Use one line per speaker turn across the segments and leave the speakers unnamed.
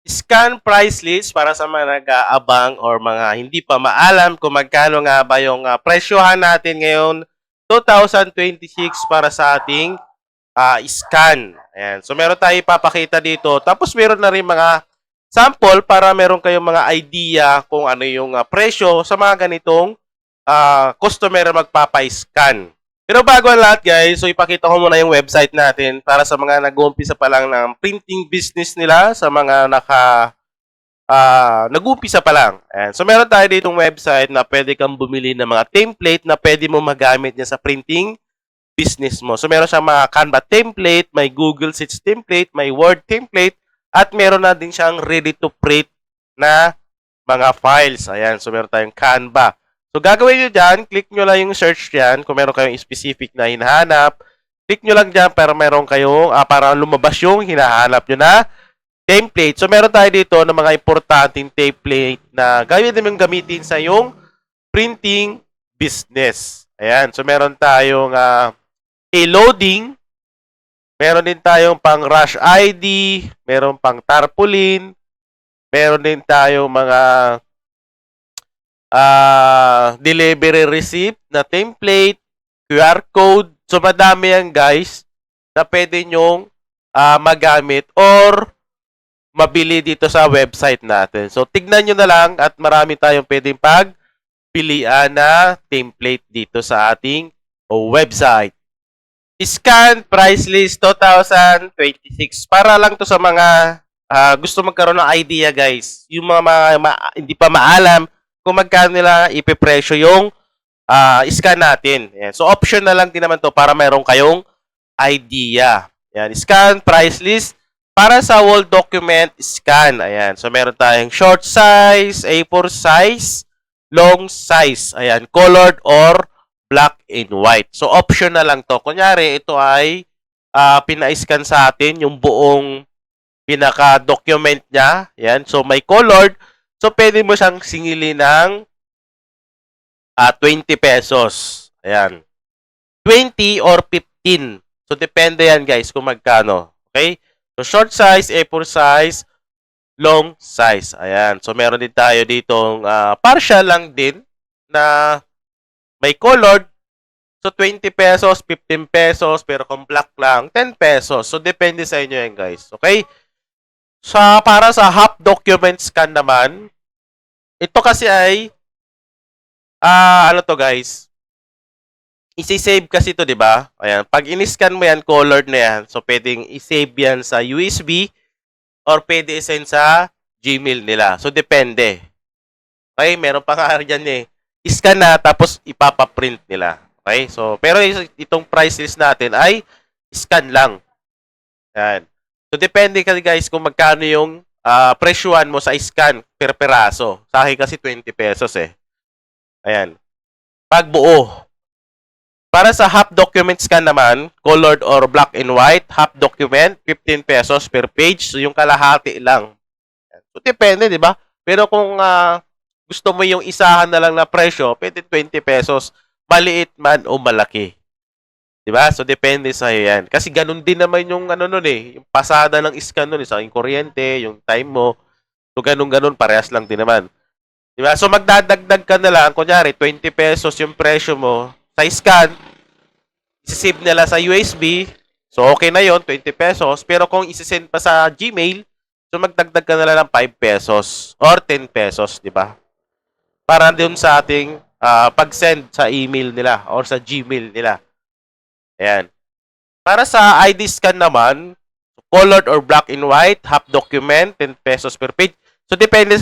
Scan price list para sa mga nag-aabang or mga hindi pa maalam kung magkano nga ba yung presyohan natin ngayon 2026 para sa ating scan. Ayan. So meron tayo ipapakita dito. Tapos meron na rin mga sample para meron kayong mga idea kung ano yung presyo sa mga ganitong customer na magpapa-scan. Pero bago ang lahat guys, so ipakita ko muna yung website natin para sa mga nag-uumpisa pa lang ng printing business nila, sa mga nag-uumpisa pa lang. Ayan. So meron tayo ditong website na pwede kang bumili ng mga template na pwede mo magamit niya sa printing business mo. So meron siyang mga Canva template, may Google Sheets template, may Word template, at meron na din siyang ready to print na mga files. Ayan, so meron tayong Canva. So gagawin nyo dyan, click nyo lang yung search dyan kung meron kayong specific na hinahanap. Click nyo lang dyan para meron kayong, para lumabas yung hinahanap nyo na template. So meron tayo dito ng mga importanteng template na gawin din yung gamitin sa yung printing business. Ayan, so meron tayong loading, meron din tayong pang rush ID, meron pang tarpaulin, meron din tayong mga delivery receipt na template, QR code. So madami yan guys na pwede nyong magamit or mabili dito sa website natin. So tignan nyo na lang at marami tayong pwedeng pagpilian na template dito sa ating website. Scan price list 2026. Para lang to sa mga gusto magkaroon ng idea guys. Yung mga hindi pa maalam kung magkano nila ipipresyo yung scan natin. Yan. So option na lang din naman to para meron kayong idea. Yan. Scan price list para sa wall document scan. Ayan. So meron tayong short size, A4 size, long size. Ayan. Colored or black and white. So, option na lang to. Kunyari, ito ay pina-scan sa atin yung buong pinaka-document niya. Yan. So, may colored. So, pwede mo siyang singili ng 20 pesos. Ayan. 20 or 15. So, depende yan guys kung magkano. Okay? So, short size, A4 size, long size. Ayan. So, meron din tayo ditong partial lang din na may colored. So, 20 pesos, 15 pesos, pero kung black lang, 10 pesos. So, depende sa inyo yan, guys. Okay? Para sa half document scan naman, ito kasi ay, ano to, guys? Isi-save kasi to, di ba? Ayan. Pag in-scan mo yan, colored na yan. So, pwedeng i-save yan sa USB or pwede i-send sa Gmail nila. So, depende. Okay? Meron pa nga dyan eh. I-scan na, tapos ipapaprint nila. Okay? So, pero itong price list natin ay scan lang. Yan. So, depende kasi guys kung magkano yung presyuhan mo sa scan per peraso. Sa akin kasi 20 pesos eh. Ayan. Pag buo. Para sa half document scan naman, colored or black and white, half document, 15 pesos per page. So, yung kalahati lang. So, depende, di ba? Pero kung gusto mo yung isahan na lang na presyo, pwede 20 pesos. Maliit man o malaki. Diba? So, depende sa yan. Kasi ganun din naman yung ano nun eh. Yung pasada ng scan nun eh. Sa aking kuryente, yung time mo. So, ganun-ganun. Parehas lang din naman. Diba? So, magdadagdag ka na lang. Kunyari, 20 pesos yung presyo mo sa scan. Isisave nila sa USB. So, okay na yon 20 pesos. Pero kung isisend pa sa Gmail, so magdagdag ka na lang ng 5 pesos or 10 pesos. Diba? Para dun sa ating pag-send sa email nila or sa Gmail nila. Ayan. Para sa ID scan naman, colored or black and white, half document, 10 pesos per page. So, depende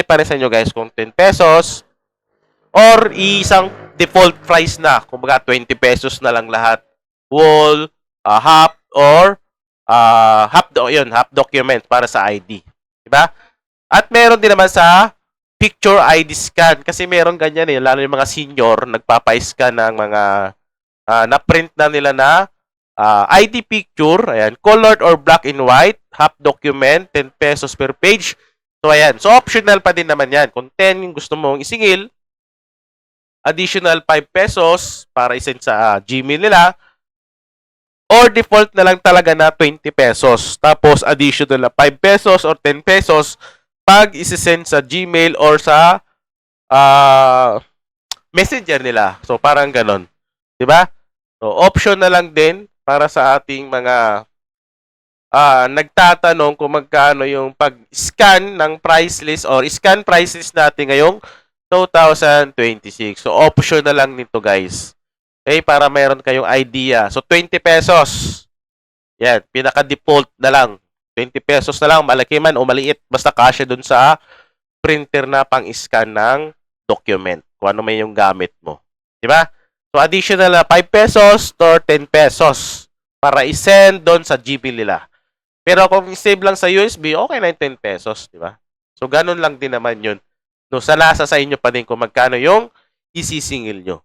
pa rin sa inyo guys kung 10 pesos or isang default price na. Kung baga 20 pesos na lang lahat. Wall, half, or half document para sa ID. Diba? At meron din naman sa picture ID scan. Kasi meron ganyan eh. Lalo yung mga senior, nagpapa-scan ng mga na-print na nila na ID picture. Ayan. Colored or black and white. Half document. 10 pesos per page. So, ayan. So, optional pa din naman yan. Kung 10 yung gusto mong isingil, additional 5 pesos para isend sa Gmail nila. Or default na lang talaga na 20 pesos. Tapos additional na 5 pesos or 10 pesos pag isi-send sa Gmail or sa Messenger nila. So parang ganon. 'Di ba? So option na lang din para sa ating mga nagtatanong kung magkano yung pag-scan ng price list or scan price list natin ngayong 2026. So option na lang nito, guys. Okay, para mayroon kayong idea. So, 20 pesos. Yan, pinaka-default na lang. 20 pesos na lang, malaki man o maliit. Basta kasya dun sa printer na pang-scan ng document. Kung ano may yung gamit mo. Diba? So, additional na 5 pesos or 10 pesos para i-send doon sa Gmail nila. Pero kung save lang sa USB, okay na yung 10 pesos. Diba? So, ganun lang din naman yun. No, sa nasa sa inyo pa din kung magkano yung isisingil nyo.